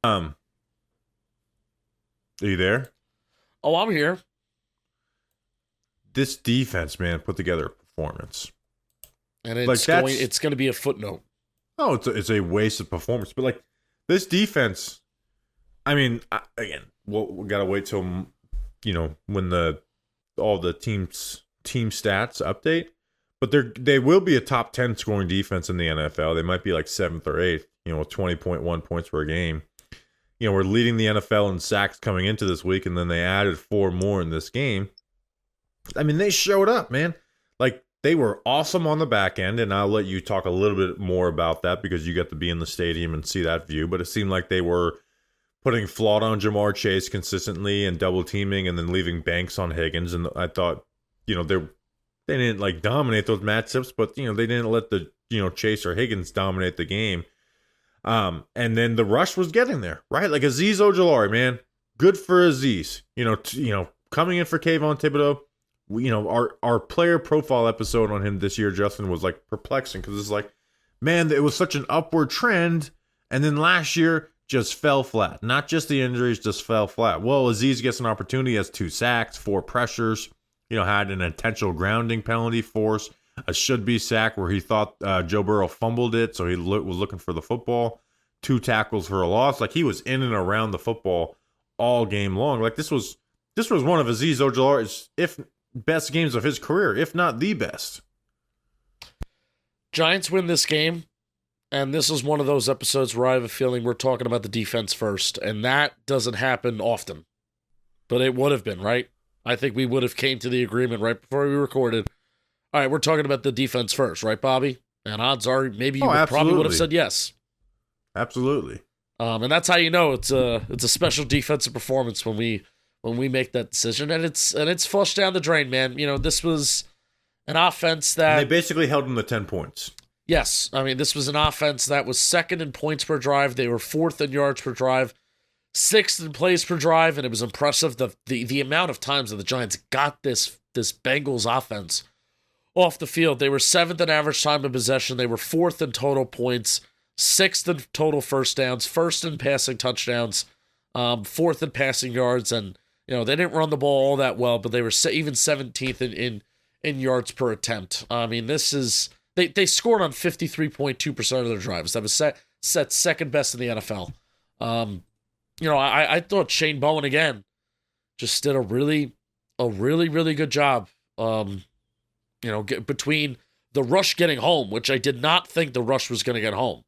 Are you there? Oh, I'm here. This defense, man, put together a performance. And it's going to be a footnote. Oh, it's a wasted performance. But, like, this defense, I mean, again, we got to wait till, when all the team stats update. But they will be a top 10 scoring defense in the NFL. They might be like 7th or 8th, with 20.1 points per game. We're leading the NFL in sacks coming into this week, and then they added 4 more in this game. I mean, they showed up, man. Like, they were awesome on the back end, and I'll let you talk a little bit more about that because you got to be in the stadium and see that view. But it seemed like they were putting Flood on Jamar Chase consistently and double teaming, and then leaving Banks on Higgins. And I thought, they didn't like dominate those matchups, but they didn't let the Chase or Higgins dominate the game. And then the rush was getting there, right? Like Azeez Ojulari, man, good for Azeez. Coming in for Kayvon Thibodeau. Our player profile episode on him this year, Justin, was like perplexing because it's like, man, it was such an upward trend, and then last year just fell flat. Not just the injuries, just fell flat. Well, Azeez gets an opportunity, has 2 sacks, 4 pressures. Had an intentional grounding penalty force, a should-be sack where he thought Joe Burrow fumbled it, so he was looking for the football. 2 tackles for a loss. Like, he was in and around the football all game long. Like, this was one of Azeez Ojulari's, if best games of his career, if not the best. Giants win this game, and this is one of those episodes where I have a feeling we're talking about the defense first, and that doesn't happen often. But it would have been, right? I think we would have came to the agreement right before we recorded. All right, we're talking about the defense first, right, Bobby? And odds are maybe you probably would have said yes. Absolutely. And that's how you know it's a special defensive performance when we make that decision, and it's flushed down the drain, man. This was an offense that... And they basically held them to 10 points. Yes. I mean, this was an offense that was 2nd in points per drive. They were 4th in yards per drive, 6th in plays per drive, and it was impressive the amount of times that the Giants got this Bengals offense off the field. They were 7th in average time of possession. They were 4th in total points, 6th in total first downs, 1st in passing touchdowns, 4th in passing yards, and they didn't run the ball all that well, but they were even 17th in yards per attempt. I mean, this is they scored on 53.2% of their drives. That was set 2nd best in the NFL. I thought Shane Bowen again just did a really good job. Between the rush getting home, which I did not think the rush was going to get home.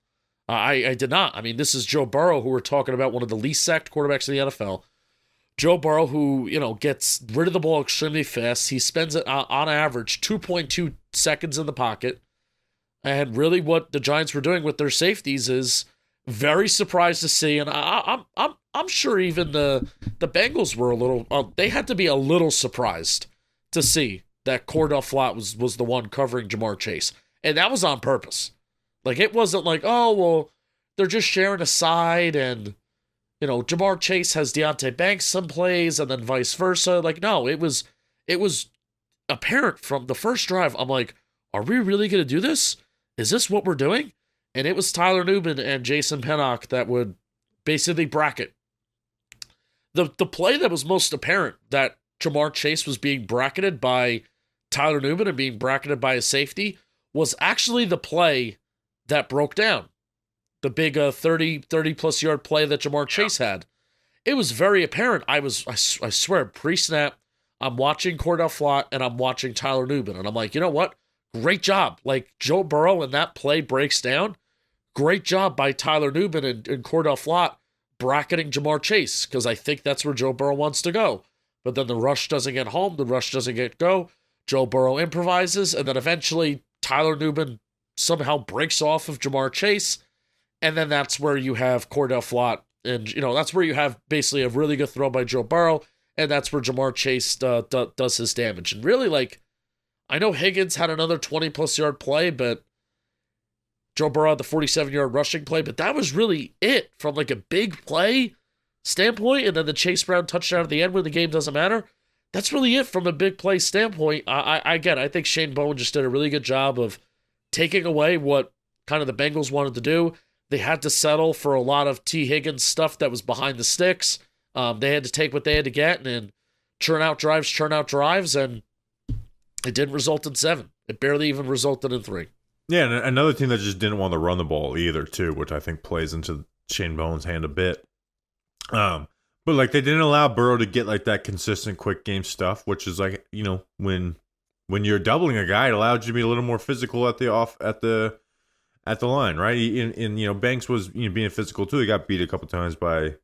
I did not. I mean, this is Joe Burrow, who we're talking about, one of the least sacked quarterbacks in the NFL. Joe Burrow, who, gets rid of the ball extremely fast. He spends it on average 2.2 seconds in the pocket. And really what the Giants were doing with their safeties is very surprised to see. And I'm sure even the Bengals were a little, they had to be a little surprised to see that Cordell Flott was the one covering Jamar Chase. And that was on purpose. Like, it wasn't like, oh, well, they're just sharing a side and, Jamar Chase has Deonte Banks some plays and then vice versa. Like, no, it was apparent from the first drive. I'm like, are we really going to do this? Is this what we're doing? And it was Tyler Nubin and Jason Pinnock that would basically bracket. The play that was most apparent that Jamar Chase was being bracketed by Tyler Nubin and being bracketed by a safety was actually the play that broke down. The big 30-plus yard play that Jamar Chase had. It was very apparent. I swear, pre-snap, I'm watching Cordell Flott and I'm watching Tyler Nubin. And I'm like, you know what? Great job. Like, Joe Burrow and that play breaks down. Great job by Tyler Nubin and Cordell Flott bracketing Jamar Chase, because I think that's where Joe Burrow wants to go. But then the rush doesn't get home. The rush doesn't get go. Joe Burrow improvises, and then eventually Tyler Nubin somehow breaks off of Jamar Chase, And then that's where you have Cordell Flott. And, that's where you have basically a really good throw by Joe Burrow. And that's where Jamar Chase does his damage. And really, I know Higgins had another 20-plus yard play, but Joe Burrow had the 47-yard rushing play. But that was really it from, a big play standpoint. And then the Chase Brown touchdown at the end where the game doesn't matter. That's really it from a big play standpoint. I think Shane Bowen just did a really good job of taking away what kind of the Bengals wanted to do. They had to settle for a lot of T. Higgins stuff that was behind the sticks. They had to take what they had to get and churn out drives, and it didn't result in 7. It barely even resulted in 3. Yeah, and another team that just didn't want to run the ball either, too, which I think plays into Shane Bowen's hand a bit. But they didn't allow Burrow to get that consistent quick game stuff, which is when you're doubling a guy, it allowed you to be a little more physical at the line, right? And Banks was being physical too. He got beat a couple times by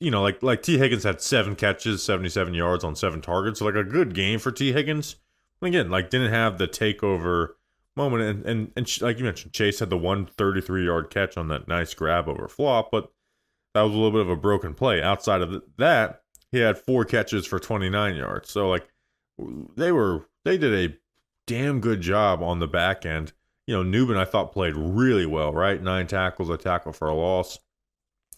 T. Higgins had 7 catches, 77 yards on 7 targets, so a good game for T. Higgins. And again, didn't have the takeover moment, and like you mentioned, Chase had the 133-yard catch on that nice grab over flop, but that was a little bit of a broken play. Outside of that, he had 4 catches for 29 yards. So they did a damn good job on the back end. Newman I thought played really well, right? 9 tackles, a tackle for a loss.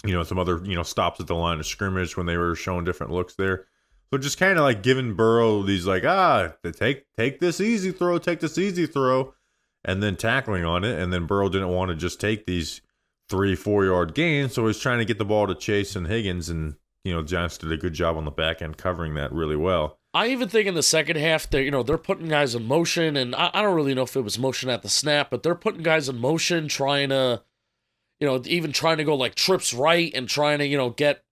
Some other, stops at the line of scrimmage when they were showing different looks there. So just kind of giving Burrow these take this easy throw, and then tackling on it. And then Burrow didn't want to just take these 3-4 yard gains, so he's trying to get the ball to Chase and Higgins, and Giants did a good job on the back end covering that really well. I even think in the second half, they're putting guys in motion, and I don't really know if it was motion at the snap, but they're putting guys in motion, trying to, even trying to go trips right and trying to, get,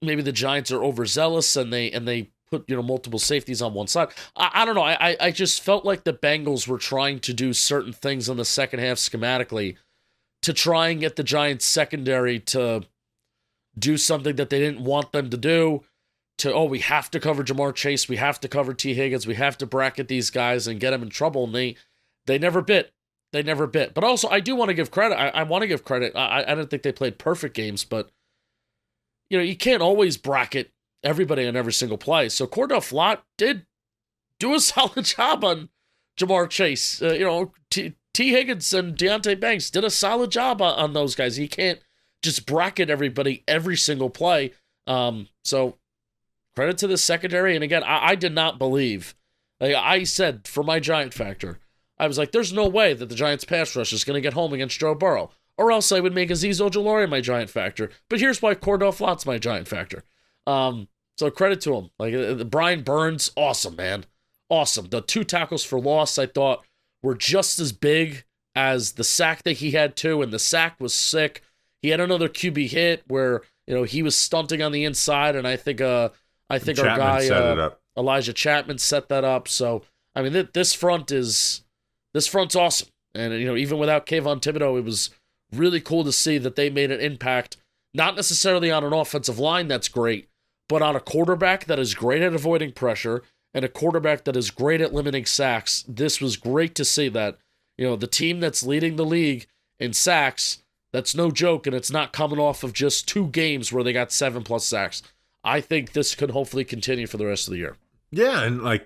maybe the Giants are overzealous and they put, multiple safeties on one side. I don't know. I just felt like the Bengals were trying to do certain things in the second half schematically to try and get the Giants secondary to do something that they didn't want them to do. We have to cover Jamar Chase, we have to cover T. Higgins, we have to bracket these guys and get them in trouble, and they never bit. They never bit. But also, I do want to give credit. I want to give credit. I don't think they played perfect games, but you can't always bracket everybody on every single play. So Cordell Flott did do a solid job on Jamar Chase. T. Higgins and Deontay Banks did a solid job on those guys. You can't just bracket everybody every single play. So credit to the secondary. And again, I did not believe. I said for my Giant factor, I was like, there's no way that the Giants pass rush is going to get home against Joe Burrow. Or else I would make Azeez Ojulari my Giant factor. But here's why Cordell Flott's my Giant factor. So credit to him. Brian Burns, awesome, man. Awesome. The 2 tackles for loss, I thought, were just as big as the sack that he had too, and the sack was sick. He had another QB hit where he was stunting on the inside, and I think our guy set it up. Elijah Chapman set that up. So I mean, this front's awesome, and even without Kayvon Thibodeau, it was really cool to see that they made an impact, not necessarily on an offensive line that's great, but on a quarterback that is great at avoiding pressure and a quarterback that is great at limiting sacks. This was great to see that, the team that's leading the league in sacks, that's no joke, and it's not coming off of just 2 games where they got 7+ sacks. I think this could hopefully continue for the rest of the year. Yeah, and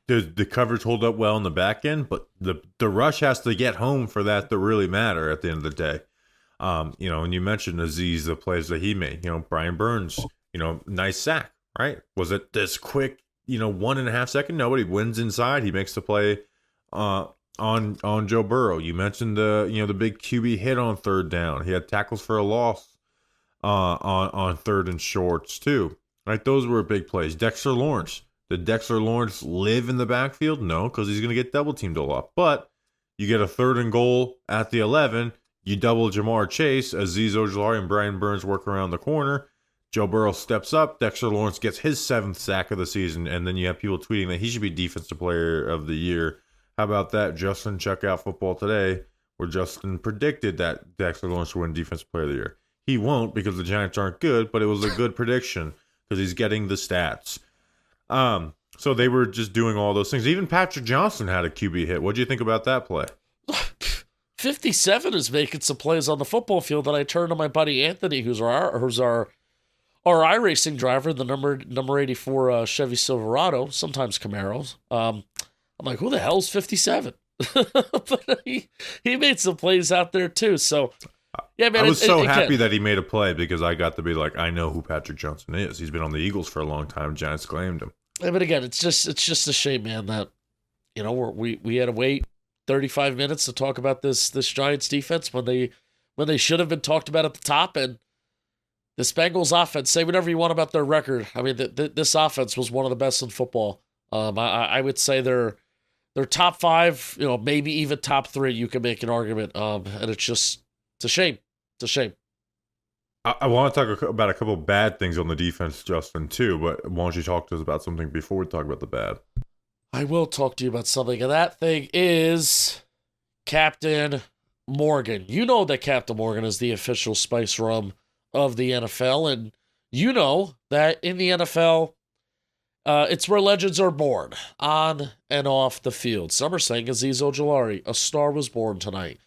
the coverage hold up well in the back end, but the rush has to get home for that to really matter at the end of the day. And you mentioned Azeez, the plays that he made. Brian Burns, nice sack, right? Was it this quick, 1.5 second? Nobody wins inside. He makes the play on Joe Burrow. You mentioned the big QB hit on 3rd down. He had tackles for a loss on 3rd and shorts too. Right, those were big plays. Dexter Lawrence. Did Dexter Lawrence live in the backfield? No, because he's going to get double teamed a lot. But you get a 3rd and goal at the 11. You double Jamar Chase, Azeez Ojulari and Brian Burns work around the corner. Joe Burrow steps up. Dexter Lawrence gets his 7th sack of the season. And then you have people tweeting that he should be Defensive Player of the Year. How about that? Justin, check out Football Today, where Justin predicted that Dexter Lawrence would win Defensive Player of the Year. He won't because the Giants aren't good, but it was a good prediction because he's getting the stats. So they were just doing all those things. Even Patrick Johnson had a QB hit. What do you think about that play? 57 is making some plays on the football field, and I turn to my buddy Anthony, who's our iRacing driver, the number 84 Chevy Silverado, sometimes Camaros. I'm like, who the hell's 57? But he made some plays out there too. So yeah, man. I was so happy that he made a play because I got to be like, I know who Patrick Johnson is. He's been on the Eagles for a long time. Giants claimed him. Yeah, but again, it's just a shame, man, that we had to wait 35 minutes to talk about this Giants defense when they should have been talked about at the top. And this Bengals offense, say whatever you want about their record. I mean, this offense was one of the best in football. I would say they're top 5, maybe even top 3. You can make an argument. And it's a shame. It's a shame. I want to talk about a couple of bad things on the defense, Justin, too. But why don't you talk to us about something before we talk about the bad? I will talk to you about something, and that thing is Captain Morgan. You know that Captain Morgan is the official spice rum of the NFL, and you know that in the NFL, it's where legends are born, on and off the field. Some are saying Azeez Ojulari, a star was born tonight.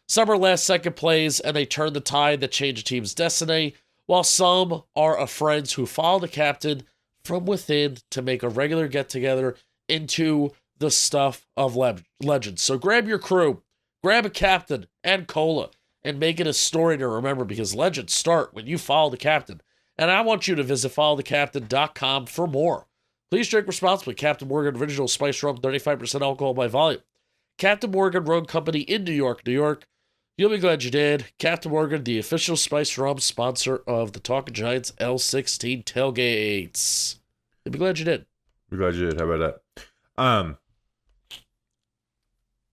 Some are last-second plays, and they turn the tide that change a team's destiny, while some are a friends who follow the captain from within to make a regular get-together into the stuff of legends. So grab your crew, grab a captain and cola, and make it a story to remember, because legends start when you follow the captain. And I want you to visit followthecaptain.com for more. Please drink responsibly. Captain Morgan Original Spice Rum, 35% alcohol by volume. Captain Morgan Rum Company in New York, New York. You'll be glad you did. Captain Morgan, the official spice rum sponsor of the Talking Giants L16 tailgates. You'll be glad you did. Be glad you did. How about that?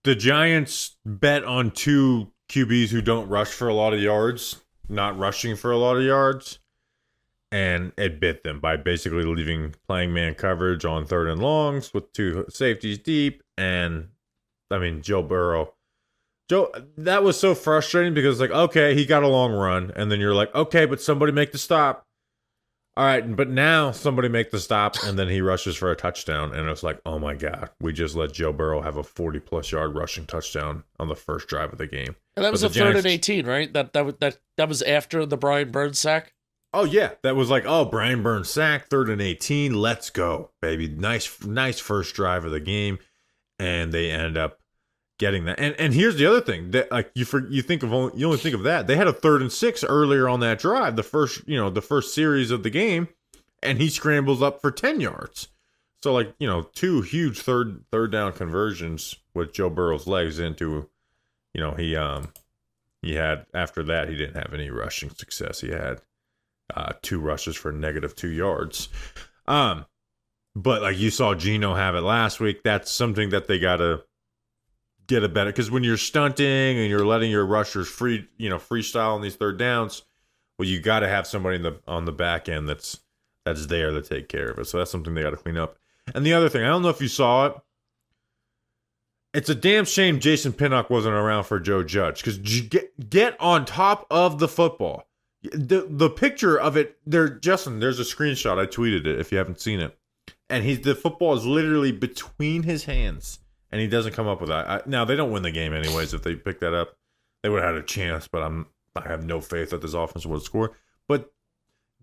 The Giants bet on 2 QBs who don't rush for a lot of yards, not rushing for a lot of yards, and it bit them by basically playing man coverage on 3rd and longs with 2 safeties deep. And I mean, Joe Burrow, that was so frustrating because, like, okay, he got a long run, and then you're like, okay, but somebody make the stop. All right, but now somebody make the stop, and then he rushes for a touchdown, and it's like, oh my God, we just let Joe Burrow have a 40-plus yard rushing touchdown on the first drive of the game. And that was a 3rd and 18, right? That was after the Brian Burns sack? Oh, yeah. That was like, oh, Brian Burns sack, 3rd and 18, let's go, baby. Nice first drive of the game, and they end up getting that. And here's the other thing that, like, you only think of that. They had a 3rd and 6 earlier on that drive, the first series of the game, and he scrambles up for 10 yards. So, like, 2 huge third down conversions with Joe Burrow's legs into, he had, after that, he didn't have any rushing success. He had 2 rushes for -2 yards. But like you saw Geno have it last week, that's something that they gotta get a better, because when you're stunting and you're letting your rushers freestyle on these 3rd downs, well, you got to have somebody on the back end that's there to take care of it. So that's something they got to clean up. And the other thing, I don't know if you saw it, it's a damn shame Jason Pinnock wasn't around for Joe Judge, because get on top of the football. The picture of it there, Justin, there's a screenshot. I tweeted it if you haven't seen it, and the football is literally between his hands. And he doesn't come up with that. Now, they don't win the game anyways. If they pick that up, they would have had a chance. But I have no faith that this offense would score. But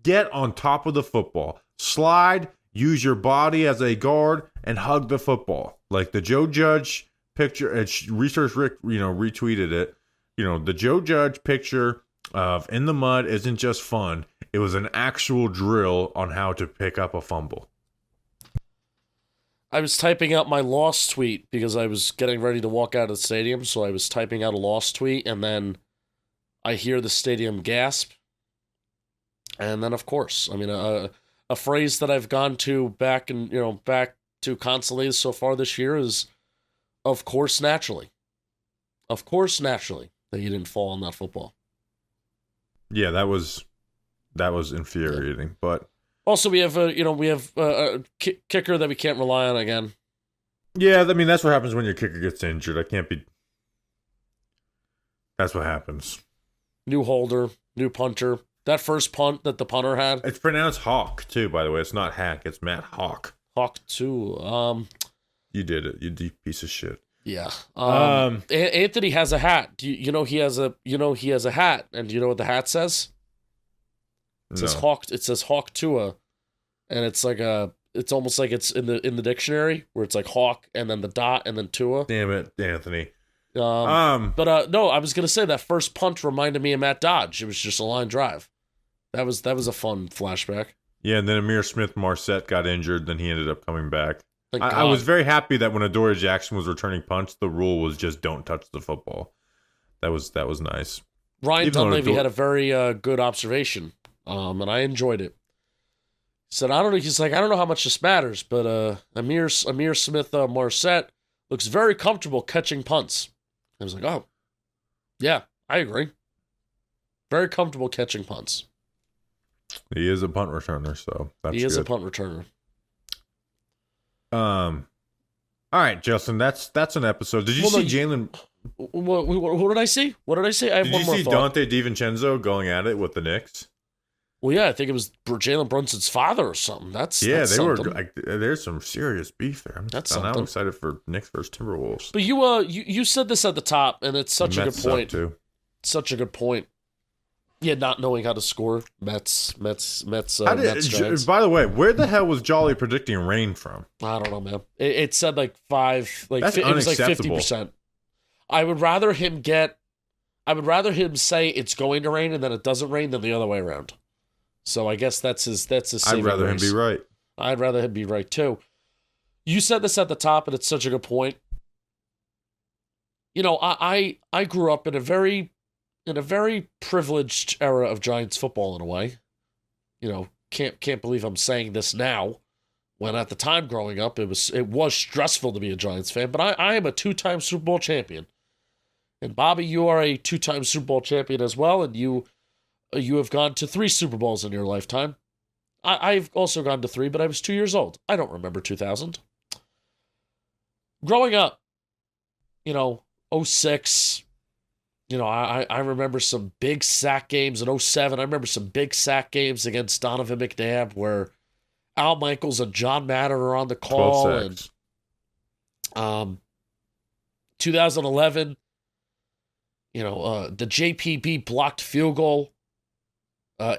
get on top of the football. Slide, use your body as a guard, and hug the football. Like the Joe Judge picture, Research Rick, retweeted it. The Joe Judge picture of in the mud isn't just fun. It was an actual drill on how to pick up a fumble. I was typing out my lost tweet because I was getting ready to walk out of the stadium, so I was typing out a lost tweet, and then I hear the stadium gasp. And then, of course, I mean, a phrase that I've gone to back to constantly so far this year is, of course, naturally. Of course, naturally, that you didn't fall on that football. Yeah, that was infuriating, but... Also, we have a kicker that we can't rely on again. Yeah, I mean, that's what happens when your kicker gets injured. That's what happens. New holder, new punter. That first punt that the punter had. It's pronounced Hawk, too, by the way. It's not Hack. It's Matt Hawk. Hawk, too. You did it. You deep piece of shit. Yeah. Anthony has a hat. You know he has a hat, and do you know what the hat says? It says Hawk. It says Hawk Tua, and it's like it's almost like it's in the dictionary where it's like Hawk and then the dot and then Tua. Damn it, Anthony. But no, I was gonna say that first punt reminded me of Matt Dodge. It was just a line drive. That was a fun flashback. Yeah, and then Amir Smith-Marset got injured. Then he ended up coming back. I was very happy that when Adoree Jackson was returning punts, the rule was just don't touch the football. That was nice. Ryan Dunleavy had a very good observation, and I enjoyed it. He said, I don't know how much this matters, but Amir Smith Marset looks very comfortable catching punts. I was like, oh, yeah, I agree. Very comfortable catching punts. He is a punt returner, so that's good. He is a punt returner. All right, Justin, that's an episode. Did you see Jalen? What did I see? What did I say? I have one more thought. Did you see Dante DiVincenzo going at it with the Knicks? Well, yeah, I think it was Jalen Brunson's father or something. That's they something. were like, there's some serious beef there. I'm excited for Knicks versus Timberwolves. But you said this at the top, and it's such a good point. Too. Such a good point. Yeah, not knowing how to score. Mets. Giants. By the way, where the hell was Jolly predicting rain from? I don't know, man. It said like 5, like That's it was like unacceptable. 50%. I would rather him say it's going to rain and then it doesn't rain than the other way around. So I guess that's his I'd rather him be right. I'd rather him be right too. You said this at the top, and it's such a good point. You know, I grew up in a very privileged era of Giants football in a way. You know, can't believe I'm saying this now, when at the time growing up it was stressful to be a Giants fan. But I am a 2-time Super Bowl champion, and Bobby, you are a 2-time Super Bowl champion as well, and you have gone to 3 Super Bowls in your lifetime. I've also gone to 3, but I was 2 years old. I don't remember 2000. Growing up, you know, 06. You know, I remember some big sack games in 07. I remember some big sack games against Donovan McNabb where Al Michaels and John Madden are on the call. 12 sacks. And 2011, you know, the JPB blocked field goal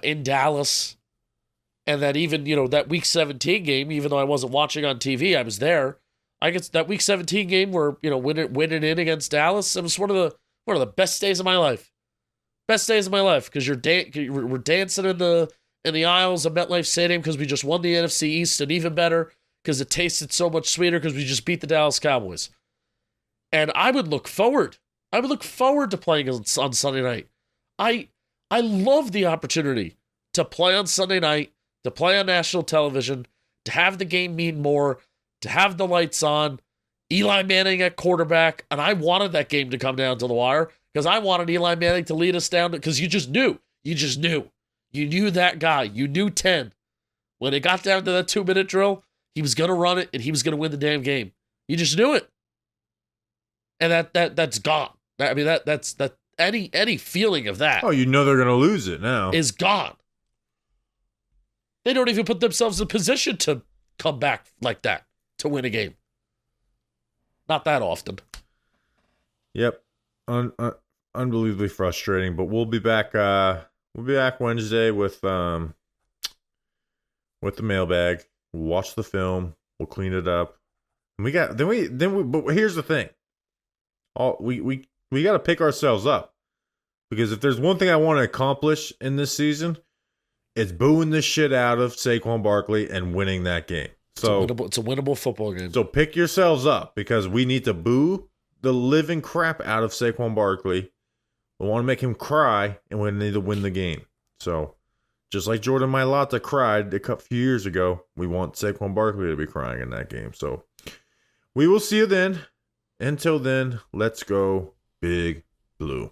in Dallas. And that even, you know, that Week 17 game, even though I wasn't watching on TV, I was there. I guess that Week 17 game where, you know, winning in against Dallas, it was one of the best days of my life. Best days of my life, because we're dancing in the aisles of MetLife Stadium because we just won the NFC East, and even better because it tasted so much sweeter because we just beat the Dallas Cowboys. And I would look forward to playing on Sunday night. I love the opportunity to play on Sunday night, to play on national television, to have the game mean more, to have the lights on, Eli Manning at quarterback, and I wanted that game to come down to the wire because I wanted Eli Manning to lead us down because you knew that guy. You knew 10. When it got down to that 2-minute drill, he was going to run it and he was going to win the damn game. You just knew it. And that's gone. I mean, that's any feeling of that. Oh, you know they're going to lose it now. Is gone. They don't even put themselves in a position to come back like that to win a game. Not that often. Yep. Unbelievably frustrating, but we'll be back Wednesday with the mailbag. We'll watch the film, we'll clean it up. And but here's the thing. We got to pick ourselves up. Because if there's one thing I want to accomplish in this season, it's booing the shit out of Saquon Barkley and winning that game. So it's a winnable football game. So pick yourselves up because we need to boo the living crap out of Saquon Barkley. We want to make him cry, and we need to win the game. So just like Jordan Mailata cried a few years ago, we want Saquon Barkley to be crying in that game. So we will see you then. Until then, let's go Big Blue.